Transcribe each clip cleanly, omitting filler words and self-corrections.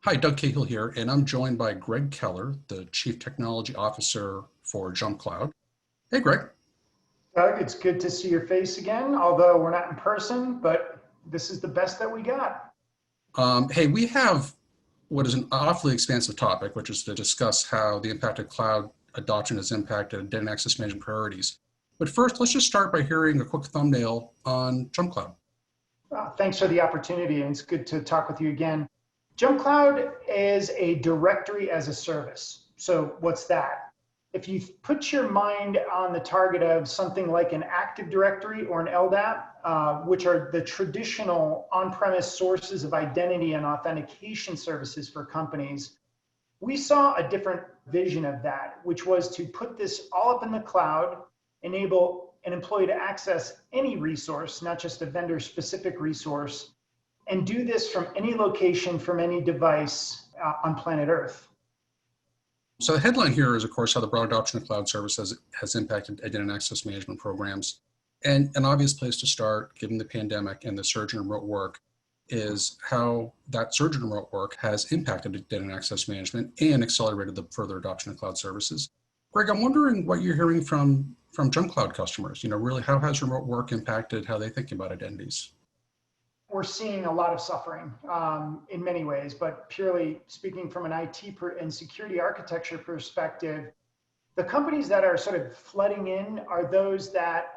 Hi, Doug Cahill here, and I'm joined by Greg Keller, the Chief Technology Officer for JumpCloud. Hey, Greg. Doug, it's good to see your face again, although we're not in person, but this is the best that we got. Hey, we have what is an awfully expansive topic, which is to discuss how the impact of cloud adoption has impacted identity and access management priorities. But first, let's just start by hearing a quick thumbnail on JumpCloud. Thanks for the opportunity, and it's good to talk with you again. JumpCloud is a directory as a service. So what's that? If you put your mind on the target of something like an Active Directory or an LDAP, which are the traditional on-premise sources of identity and authentication services for companies, we saw a different vision of that, which was to put this all up in the cloud, enable an employee to access any resource, not just a vendor-specific resource, and do this from any location, from any device on planet Earth. So the headline here is, of course, how the broad adoption of cloud services has impacted identity and access management programs. And an obvious place to start, given the pandemic and the surge in remote work, is how that surge in remote work has impacted identity and access management and accelerated the further adoption of cloud services. Greg, I'm wondering what you're hearing from JumpCloud customers. Really, how has remote work impacted how they think about identities? We're seeing a lot of suffering in many ways, but purely speaking from an IT and security architecture perspective, the companies that are sort of flooding in are those that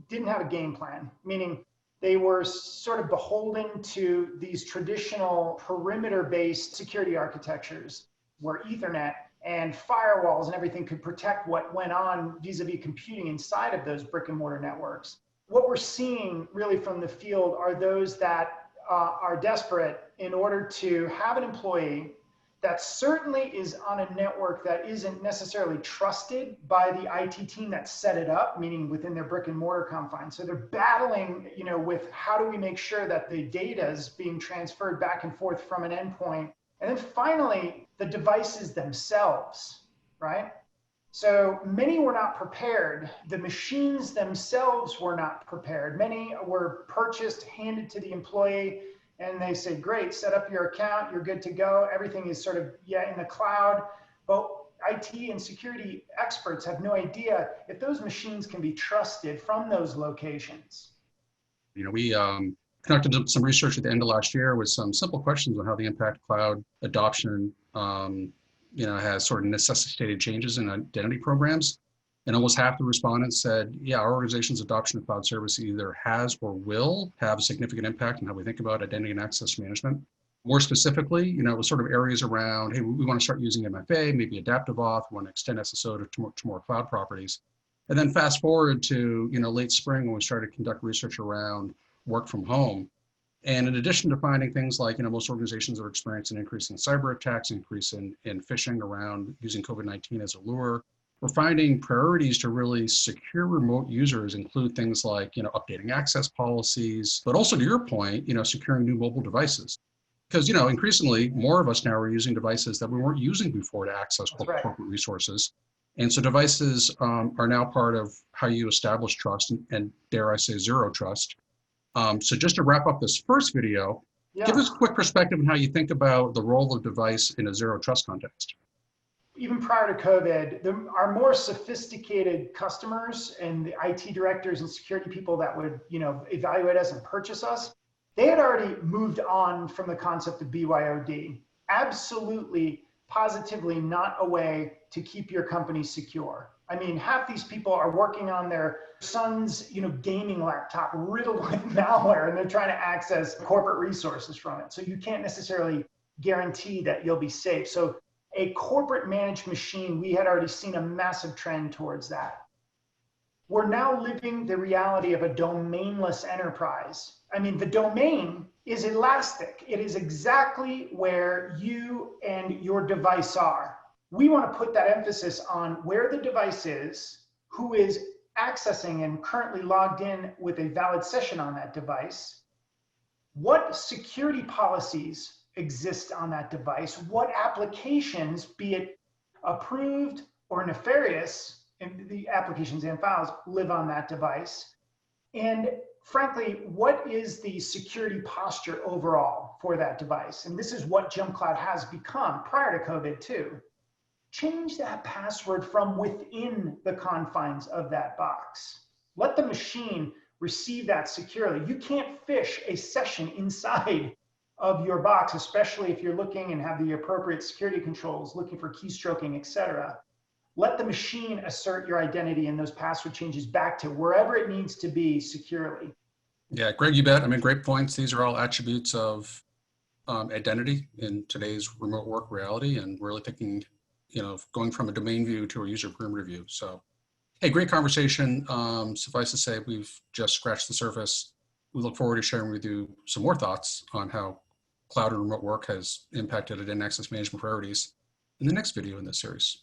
didn't have a game plan, meaning they were sort of beholden to these traditional perimeter-based security architectures where Ethernet and firewalls and everything could protect what went on vis-a-vis computing inside of those brick and mortar networks. What we're seeing really from the field are those that are desperate in order to have an employee that certainly is on a network that isn't necessarily trusted by the IT team that set it up, meaning within their brick and mortar confines. So they're battling, with how do we make sure that the data is being transferred back and forth from an endpoint. And then finally, the devices themselves, right? So many were not prepared. The machines themselves were not prepared. Many were purchased, handed to the employee, and they say, great, set up your account, you're good to go. Everything is sort of, in the cloud. But IT and security experts have no idea if those machines can be trusted from those locations. We conducted some research at the end of last year with some simple questions on how the impact of cloud adoption has sort of necessitated changes in identity programs. And almost half the respondents said, our organization's adoption of cloud service either has or will have a significant impact on how we think about identity and access management. More specifically, it was sort of areas around, hey, we want to start using MFA, maybe adaptive auth, we want to extend SSO to more cloud properties. And then fast forward to, late spring when we started to conduct research around work from home. And in addition to finding things like, most organizations are experiencing an increase in cyber attacks, increase in phishing around using COVID-19 as a lure, we're finding priorities to really secure remote users include things like, updating access policies, but also to your point, securing new mobile devices. Because, increasingly more of us now are using devices that we weren't using before to access corporate resources. And so devices are now part of how you establish trust and dare I say, zero trust. So just to wrap up this first video, give us a quick perspective on how you think about the role of device in a zero trust context. Even prior to COVID, our more sophisticated customers and the IT directors and security people that would, evaluate us and purchase us, they had already moved on from the concept of BYOD. Absolutely, positively not a way to keep your company secure. I mean, half these people are working on their son's, gaming laptop riddled with malware, and they're trying to access corporate resources from it. So you can't necessarily guarantee that you'll be safe. So a corporate managed machine, we had already seen a massive trend towards that. We're now living the reality of a domainless enterprise. I mean, the domain is elastic. It is exactly where you and your device are. We want to put that emphasis on where the device is, who is accessing and currently logged in with a valid session on that device, what security policies exist on that device, what applications, be it approved or nefarious, and the applications and files live on that device. And frankly, what is the security posture overall for that device? And this is what JumpCloud has become prior to COVID too. Change that password from within the confines of that box. Let the machine receive that securely. You can't phish a session inside of your box, especially if you're looking and have the appropriate security controls, looking for keystroking, etc. Let the machine assert your identity and those password changes back to wherever it needs to be securely. Yeah, Greg, you bet. I mean, great points. These are all attributes of identity in today's remote work reality, and really thinking, going from a domain view to a user perimeter view. So, hey, great conversation. Suffice to say, we've just scratched the surface. We look forward to sharing with you some more thoughts on how cloud and remote work has impacted identity access management priorities in the next video in this series.